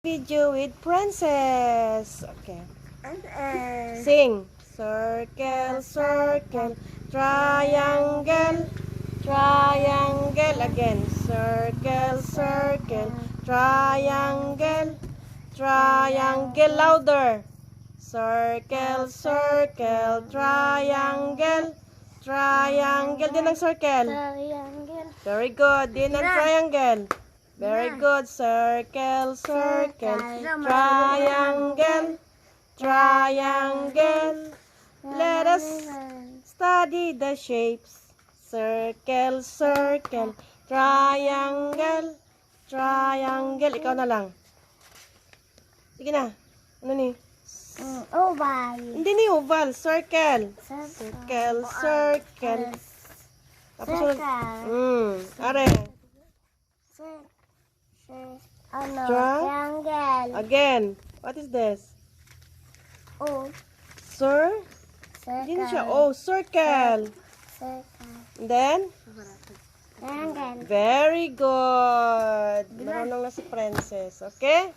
Video with Princess. Okay. Sing. Circle, circle, triangle, triangle. Again. Circle, circle, triangle, triangle. Louder. Circle, circle, triangle, triangle. Din ang circle. Very good. Din ang triangle. Very good. Circle, circle, triangle, triangle. Let us study the shapes. Circle, circle, triangle, triangle. Ikaw na lang. Sige na. Ano ni? Oval. Hindi ni oval. Circle. Circle, circle. Tapos are. Triangle. Again. What is this? Sir? Hindi na siya. Oh, circle. And then? Triangle. Very good. Marunong na si Princess. Okay?